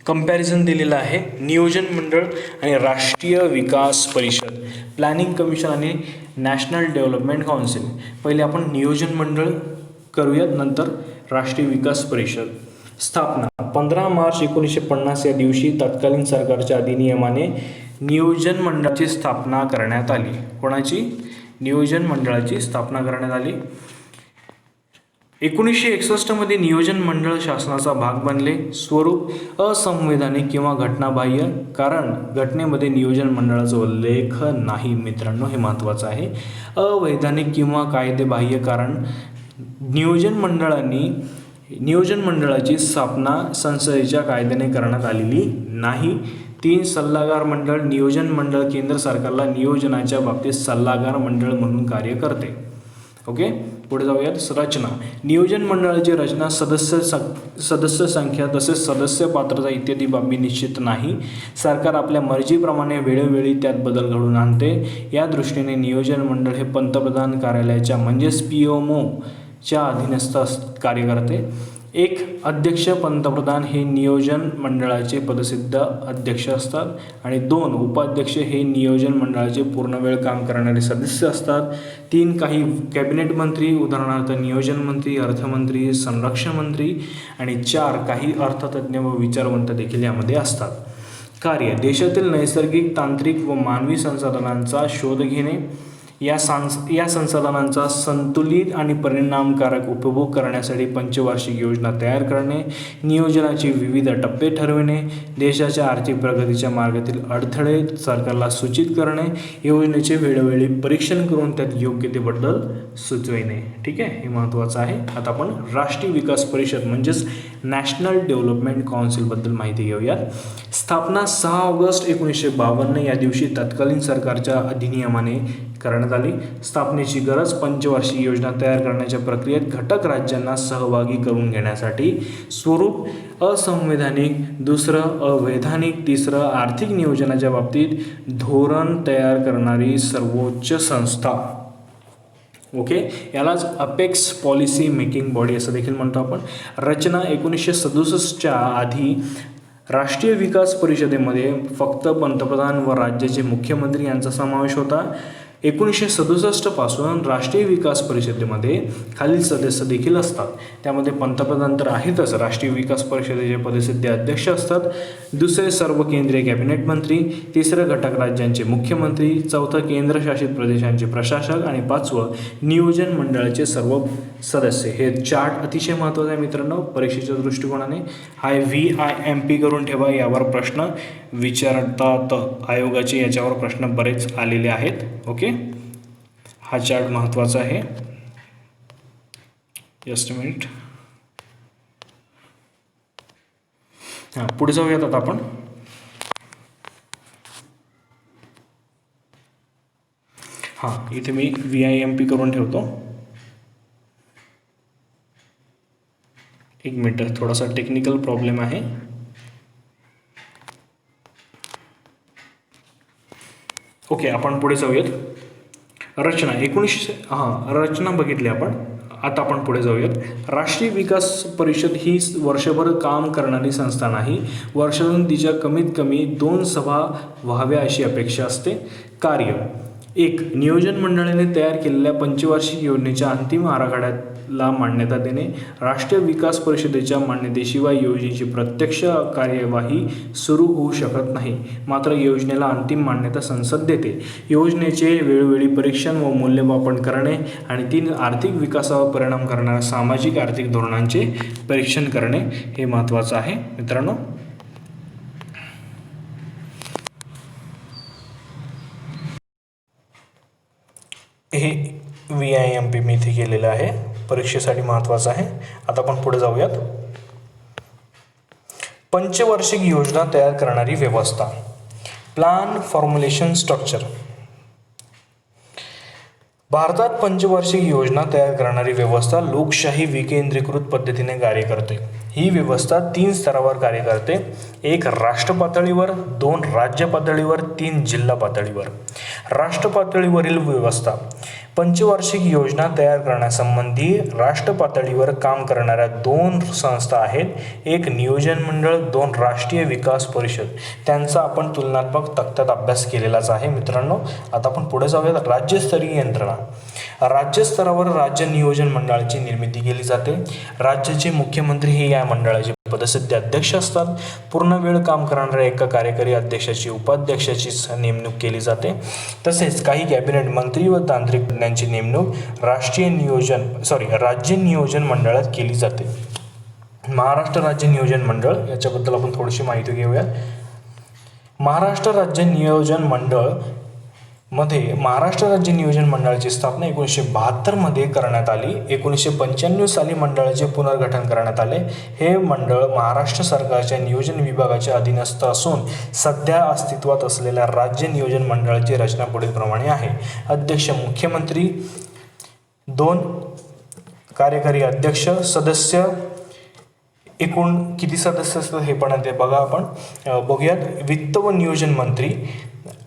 कंपॅरिझन दिलेलं आहे. नियोजन मंडळ आणि राष्ट्रीय विकास परिषद, प्लॅनिंग कमिशन आणि नॅशनल डेव्हलपमेंट काउन्सिल. पहिले आपण नियोजन मंडळ करूयात, नंतर राष्ट्रीय विकास परिषद. स्थापना 15 मार्च 1950 या दिवशी तत्कालीन सरकारच्या अधिनियमाने नियोजन मंडळाची स्थापना करण्यात आली. कोणाची? नियोजन मंडळाची स्थापना करण्यात आली. 1961 नियोजन मंडळ शासनाचा भाग बनले. स्वरूप असंवैधानिक किंवा घटनाबाह्य, कारण घटनेमध्ये नियोजन मंडळाचा उल्लेख नाही. मित्रांनो, हे महत्त्वाचं आहे. अवैधानिक किंवा कायदेबाह्य, कारण नियोजन मंडळाची स्थापना संसदेच्या कायद्याने करण्यात आलेली नाही. 3 सल्लागार मंडळ. नियोजन मंडळ केंद्र सरकारला नियोजनाच्या बाबतीत सल्लागार मंडळ म्हणून कार्य करते. ओके, पुढे जाऊयात. रचना. नियोजन मंडळाची रचना, सदस्य संख्या तसेच सदस्य पात्रता इत्यादी बाबी निश्चित नाही. सरकार आपल्या मर्जीप्रमाणे वेळोवेळी त्यात बदल घडवून आणते. या दृष्टीने नियोजन मंडळ हे पंतप्रधान कार्यालयाच्या म्हणजेच PMO च्या अधीनस्थ कार्य करते. 1 अध्यक्ष पंतप्रधान हे नियोजन मंडळाचे पदसिद्ध अध्यक्ष असतात आणि 2 उपाध्यक्ष हे नियोजन मंडळाचे पूर्णवेळ काम करणारे सदस्य असतात. 3 काही कॅबिनेट मंत्री, उदाहरणार्थ नियोजन मंत्री, अर्थमंत्री, संरक्षण मंत्री आणि 4 काही अर्थतज्ज्ञ व विचारवंत देखील यामध्ये असतात. कार्य. देशातील नैसर्गिक, तांत्रिक व मानवी संसाधनांचा शोध घेणे, या संसाधनांचा संतुलित आणि परिणामकारक उपभोग करण्यासाठी पंचवार्षिक योजना तयार करणे, नियोजनाचे विविध टप्पे ठरविणे, देशाच्या आर्थिक प्रगतीच्या मार्गातील अडथळे सरकारला सूचित करणे, योजनेचे वेळोवेळी परीक्षण करून त्यात योग्य ते बदल सुचविणे. ठीक आहे, हे महत्त्वाचं आहे. आता आपण राष्ट्रीय विकास परिषद म्हणजेच नॅशनल डेव्हलपमेंट काउन्सिलबद्दल माहिती घेऊयात. स्थापना 6 ऑगस्ट 1952 या दिवशी तत्कालीन सरकारच्या अधिनियमाने करण्यात आली. स्थापनेची गरज पंचवार्षिक योजना तयार करण्याच्या प्रक्रियेत घटक राज्यांना सहभागी करून घेण्यासाठी. स्वरूप असंवैधानिक, 2 अवैधानिक, 3 आर्थिक नियोजनाच्या बाबतीत धोरण तयार करणारी सर्वोच्च संस्था. ओके, यालाच अपेक्स पॉलिसी मेकिंग बॉडी असं देखील म्हणतो आपण. रचना. 1967च्या आधी राष्ट्रीय विकास परिषदेमध्ये फक्त पंतप्रधान व राज्याचे मुख्यमंत्री यांचा समावेश होता. 1967 पासून राष्ट्रीय विकास परिषदेमध्ये खालील सदस्य देखील असतात. त्यामध्ये पंतप्रधान तर आहेतच, राष्ट्रीय विकास परिषदेचे पदसिद्ध अध्यक्ष असतात. दुसरे सर्व केंद्रीय कॅबिनेट मंत्री, तिसरं घटक राज्यांचे मुख्यमंत्री, चौथं केंद्रशासित प्रदेशांचे प्रशासक आणि पाचवं नियोजन मंडळाचे सर्व सदस्य. हे चार्ट अतिशय महत्त्वाचं आहे मित्रांनो परीक्षेच्या दृष्टिकोनाने. हा VIMP करून ठेवा, यावर प्रश्न विचारतात आयोगाचे, याच्यावर प्रश्न बरेच आलेले आहेत. ओके, हा चार्ट महत्त्वाचा आहे. Just minute. हां, पुढे जाऊयात आता आपण. हां, इथे मी VIMP करून ठेवतो. एक मिनट, थोडासा टेक्निकल प्रॉब्लेम आहे. ओके, आपण पुढे जाऊयात. रचना रचना बघितली आपण. आता आपण पुढे जाऊयात. राष्ट्रीय विकास परिषद ही वर्षभर काम करणारी संस्था नाही. वर्षातून तिच्या कमीत कमी 2 सभा व्हाव्या अशी अपेक्षा असते. कार्य: 1. नियोजन मंडळाने तयार केलेल्या पंचवार्षिक योजनेच्या अंतिम आराखड्याला मान्यता देणे. राष्ट्रीय विकास परिषदेच्या मान्यतेशिवाय योजनेची प्रत्यक्ष कार्यवाही सुरू होऊ शकत नाही. मात्र योजनेला अंतिम मान्यता संसद देते. योजनेचे वेळोवेळी परीक्षण व मूल्यमापन करणे आणि 3. आर्थिक विकासावर परिणाम करणाऱ्या सामाजिक आर्थिक धोरणांचे परीक्षण करणे हे महत्त्वाचं आहे मित्रांनो. हे VIMP मी इथे केलेलं आहे, परीक्षेसाठी महत्त्वाचं आहे. आता आपण पुढे जाऊयात. पंचवार्षिक योजना तयार करणारी व्यवस्था. Plan formulation structure. भारतात पंचवार्षिक योजना तयार करणारी व्यवस्था लोकशाही विकेंद्रीकृत पद्धतीने कार्य करते. ही व्यवस्था 3 स्तरावर कार्य करते. 1. राष्ट्र पातळीवर, 2. राज्य पातळीवर, 3. जिल्हा पातळीवर. राष्ट्र पातळीवरील व्यवस्था. पंचवार्षिक योजना तयार करण्यासंबंधी राष्ट्र पातळीवर काम करणाऱ्या 2 संस्था आहेत. 1. नियोजन मंडळ, 2. राष्ट्रीय विकास परिषद. त्यांचा आपण तुलनात्मक तक्त्यात अभ्यास केलेलाच आहे मित्रांनो. आता आपण पुढे जाऊयात. राज्यस्तरीय यंत्रणा. राज्यस्तरावर राज्य नियोजन मंडळाची निर्मिती केली जाते. राज्याचे मुख्यमंत्री हे या मंडळाचे पदसिद्ध अध्यक्ष असतात. पूर्ण वेळ काम करणाऱ्या एका कार्यकारी अध्यक्षाची उपाध्यक्षाची नेमणूक केली जाते. तसेच काही कॅबिनेट मंत्री व तांत्रिक तज्ञांची नेमणूक राज्य नियोजन मंडळात केली जाते. महाराष्ट्र राज्य नियोजन मंडळ याच्याबद्दल आपण थोडीशी माहिती घेऊया. महाराष्ट्र राज्य नियोजन मंडळ मध्ये महाराष्ट्र राज्य नियोजन मंडळाची स्थापना 1972 मध्ये करण्यात आली. 1995 साली मंडळाचे पुनर्गठन करण्यात आले. हे मंडळ महाराष्ट्र सरकारच्या नियोजन विभागाच्या अधीनस्थ असून सध्या अस्तित्वात असलेल्या राज्य नियोजन मंडळाची रचना पुढीलप्रमाणे आहे. अध्यक्ष मुख्यमंत्री, 2 कार्यकारी अध्यक्ष, सदस्य एकूण किती सदस्य असतात हे पण ते बघा आपण बघूयात. वित्त व नियोजन मंत्री,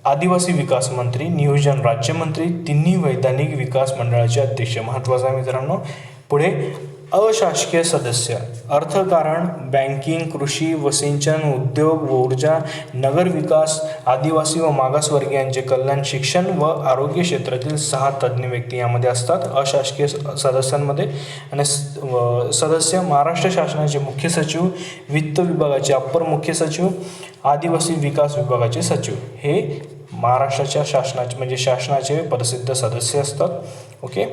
आदिवासी विकास मंत्री, नियोजन राज्यमंत्री, तिन्ही वैधानिक विकास मंडळाचे अध्यक्ष. महत्त्वाचं आहे मित्रांनो. पुढे अशासकीय सदस्य. अर्थकारण, बँकिंग, कृषी व सिंचन, उद्योग व ऊर्जा, नगर विकास, आदिवासी व मागासवर्गीयांचे कल्याण, शिक्षण व आरोग्य क्षेत्रातील 6 तज्ज्ञ व्यक्ती यामध्ये असतात अशासकीय सदस्यांमध्ये. आणि सदस्य महाराष्ट्र शासनाचे मुख्य सचिव, वित्त विभागाचे अप्पर मुख्य सचिव, आदिवासी विकास विभागाचे सचिव हे महाराष्ट्राच्या शासनाचे पदसिद्ध सदस्य असतात. ओके,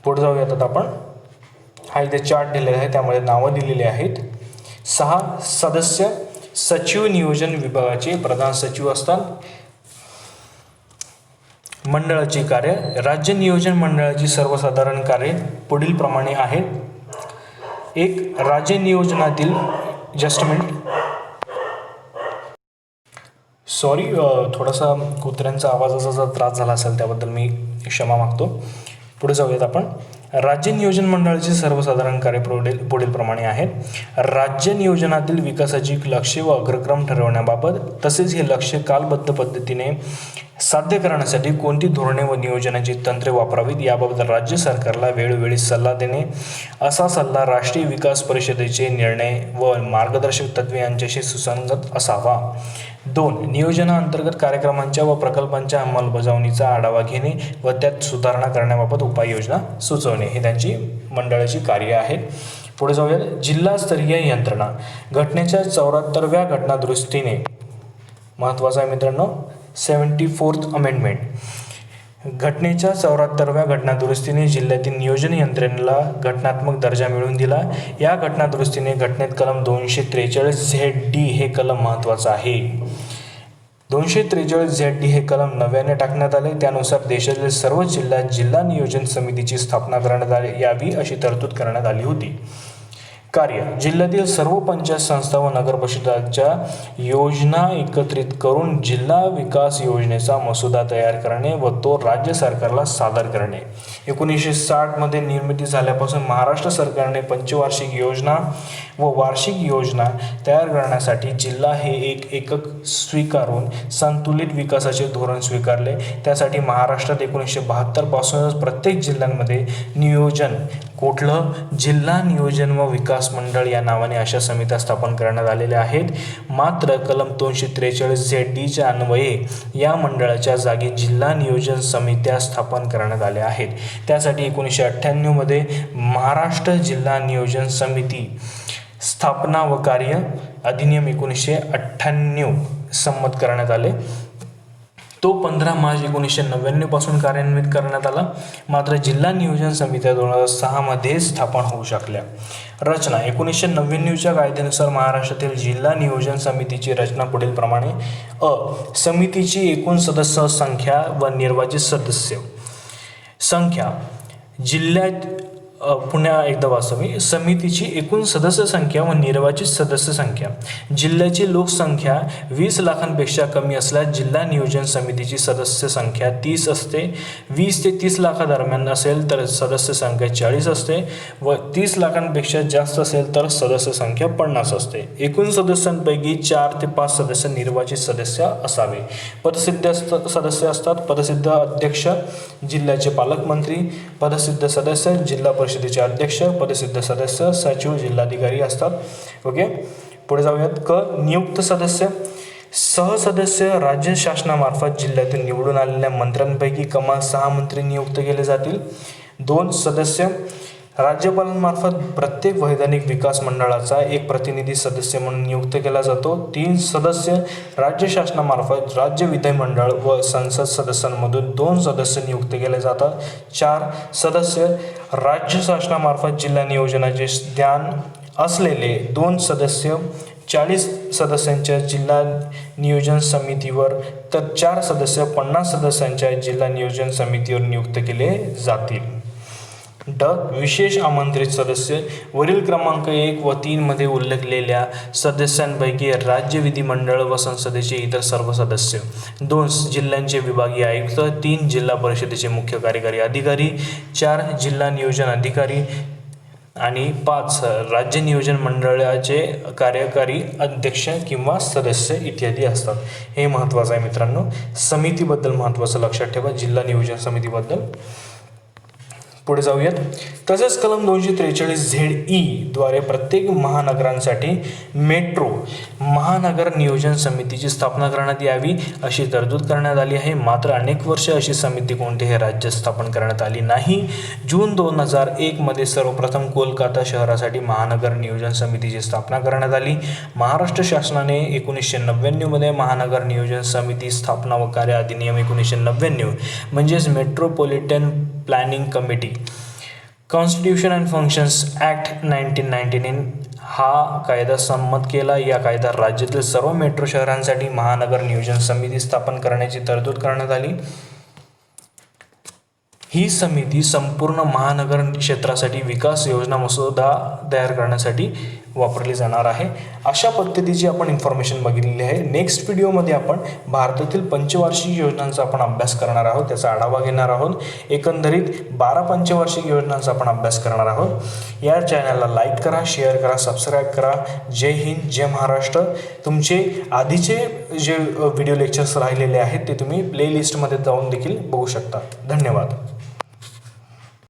पुढे जाऊयात आता आपण. हा इथे चार्ट दिलेला आहे, त्यामध्ये नावं दिलेली आहेत. 6 सदस्य सचिव नियोजन विभागाचे प्रधान सचिव असतात. मंडळाची कार्य. राज्य नियोजन मंडळाची सर्वसाधारण कार्ये पुढील प्रमाणे आहेत. 1. राज्य नियोजनातील थोडासा कुत्र्यांचा आवाजाचा जर त्रास झाला असेल त्याबद्दल मी क्षमा मागतो. पुढे जाऊयात आपण. राज्य नियोजन मंडळाची सर्वसाधारण कार्य पुढील प्रमाणे आहेत. राज्य नियोजनातील विकासाची लक्ष्य व अग्रक्रम ठरवण्याबाबत, तसेच हे लक्ष्य कालबद्ध पद्धतीने साध्य करण्यासाठी कोणती धोरणे व नियोजनाची तंत्रे वापरावीत याबाबत राज्य सरकारला वेळोवेळी सल्ला देणे. असा सल्ला राष्ट्रीय विकास परिषदेचे निर्णय व मार्गदर्शक तत्त्वे यांच्याशी सुसंगत असावा. 2. नियोजनाअंतर्गत कार्यक्रमांच्या व प्रकल्पांच्या अंमलबजावणीचा आढावा घेणे व त्यात सुधारणा करण्याबाबत उपाययोजना सुचवणे. हे त्यांची मंडळाची कार्य आहेत. पुढे जाऊयात. जिल्हास्तरीय यंत्रणा. घटनेच्या 74व्या घटनादुरुस्तीने, महत्त्वाचा आहे मित्रांनो, 74th अमेंडमेंट, घटनेच्या 74व्या घटनादुरुस्तीने जिल्ह्यातील नियोजन यंत्रणेला घटनात्मक दर्जा मिळवून दिला. या घटनादुरुस्तीने घटनेत कलम 243 ZD हे कलम महत्त्वाचं आहे. 243 ZD हे कलम नव्याने टाकण्यात आले. त्यानुसार देशातील सर्व जिल्ह्यात जिल्हा नियोजन समितीची स्थापना करण्यात यावी अशी तरतूद करण्यात आली होती. कार्य. जिल्ह्यातील सर्व पंचायत संस्था व नगरपरिषदांच्या योजना एकत्रित करून जिल्हा विकास योजनेचा मसुदा तयार करणे व तो राज्य सरकारला सादर करणे. 1960 मध्ये निर्मिती झाल्यापासून महाराष्ट्र सरकारने पंचवार्षिक योजना व वार्षिक योजना तयार करण्यासाठी जिल्हा हे एक एकक स्वीकारून संतुलित विकासाचे धोरण स्वीकारले. त्यासाठी महाराष्ट्रात 1972 पासूनच प्रत्येक जिल्ह्यांमध्ये नियोजन, कुठलं, जिल्हा नियोजन व विकास मंडळ या नावाने अशा समित्या स्थापन करण्यात आलेल्या आहेत. मात्र कलम 243 ZD च्या अन्वये या मंडळाच्या जागी जिल्हा नियोजन समित्या स्थापन करण्यात आल्या आहेत. त्यासाठी 1998 मध्ये महाराष्ट्र जिल्हा नियोजन समिती स्थापना व कार्य अधिनियम 1998 संमत करण्यात आले. तो 15 मार्च 1999 पासून कार्यान्वित करण्यात आला. मात्र जिल्हा नियोजन समित्या 2006 मध्ये स्थापन होऊ शकल्या. रचना. 1999च्या कायद्यानुसार महाराष्ट्रातील जिल्हा नियोजन समितीची रचना पुढील प्रमाणे. समितीची एकूण सदस्य संख्या व निर्वाचित सदस्य संख्या. जिल्ह्यात पुन्हा एकदा वाचावी. समितीची एकूण सदस्य संख्या व निर्वाचित सदस्य संख्या. जिल्ह्याची लोकसंख्या 20 लाखांपेक्षा कमी असल्यास जिल्हा नियोजन समितीची सदस्य संख्या 30 असते. 20 ते 30 लाखादरम्यान असेल तर सदस्य संख्या 40 असते व 30 लाखांपेक्षा जास्त असेल तर सदस्य संख्या 50 असते. एकूण सदस्यांपैकी 4 ते 5 सदस्य निर्वाचित सदस्य असावे. पदसिद्ध सदस्य असतात. पदसिद्ध अध्यक्ष, जिल्ह्याचे पालकमंत्री. पदसिद्ध सदस्य, जिल्हा परिषदेचे अध्यक्ष. पदसिद्ध सदस्य, सचिव, जिल्हाधिकारी असतात. ओके, पुढे जाऊयात. नियुक्त सदस्य. सहसदस्य राज्य शासनामार्फत जिल्ह्यातून निवडून आलेल्या मंत्र्यांपैकी कमाल 6 मंत्री नियुक्त केले जातील. 2 सदस्य. राज्यपालांमार्फत प्रत्येक वैधानिक विकास मंडळाचा एक प्रतिनिधी सदस्य म्हणून नियुक्त केला जातो. 3 सदस्य. राज्य शासनामार्फत राज्य विधिमंडळ व संसद सदस्यांमधून 2 सदस्य नियुक्त केले जातात. 4 सदस्य. राज्य शासनामार्फत जिल्हा नियोजनाचे ज्ञान असलेले 2 सदस्य 40 सदस्यांच्या जिल्हा नियोजन समितीवर तर 4 सदस्य 50 सदस्यांच्या जिल्हा नियोजन समितीवर नियुक्त केले जातील. विशेष आमंत्रित सदस्य. वरील क्रमांक 1 व 3 मध्ये उल्लेखलेल्या सदस्यांपैकी राज्य विधिमंडळ व संसदेचे इतर सर्व सदस्य. 2 जिल्ह्यांचे विभागीय आयुक्त. 3 जिल्हा परिषदेचे मुख्य कार्यकारी अधिकारी. 4 जिल्हा नियोजन अधिकारी आणि 5 राज्य नियोजन मंडळाचे कार्यकारी अध्यक्ष किंवा सदस्य इत्यादी असतात. हे महत्त्वाचं आहे मित्रांनो. समितीबद्दल महत्त्वाचं लक्षात ठेवा, जिल्हा नियोजन समितीबद्दल. पुढे जाऊयात. तसेच कलम 243 ZE द्वारे प्रत्येक महानगरांसाठी मेट्रो महानगर नियोजन समितीची स्थापना करण्यात यावी अशी तरतूद करण्यात आली आहे. मात्र अनेक वर्षे अशी समिती कोणतेही राज्य स्थापन करण्यात आली नाही. जून 2001 मध्ये सर्वप्रथम कोलकाता शहरासाठी महानगर नियोजन समितीची स्थापना करण्यात आली. महाराष्ट्र शासनाने 1999 मध्ये महानगर नियोजन समिती स्थापना व कार्य अधिनियम 1999 म्हणजेच metropolitan planning committee constitution and functions act 1999 हा कायदा संमत केला. या कायद्यात राज्यातील सर्व मेट्रो शहरांसाठी महानगर नियोजन समिती स्थापन करण्याची तरतूद करण्यात आली. ही समिती संपूर्ण महानगर क्षेत्रासाठी विकास योजना मसुदा तयार करण्यासाठी वापरली जाणार आहे. अशा पद्धतीची आपण इन्फॉर्मेशन बघितलेली आहे. नेक्स्ट व्हिडिओमध्ये आपण भारतातील पंचवार्षिक योजनांचा आपण अभ्यास करणार आहोत, त्याचा आढावा घेणार आहोत. एकंदरीत 12 पंचवार्षिक योजनांचा आपण अभ्यास करणार आहोत. या चॅनलला लाईक करा, शेअर करा, सबस्क्राईब करा. जय हिंद, जय महाराष्ट्र. तुमचे आधीचे जे व्हिडिओ लेक्चर्स राहिलेले आहेत ते तुम्ही प्लेलिस्टमध्ये जाऊन देखील बघू शकता. धन्यवाद.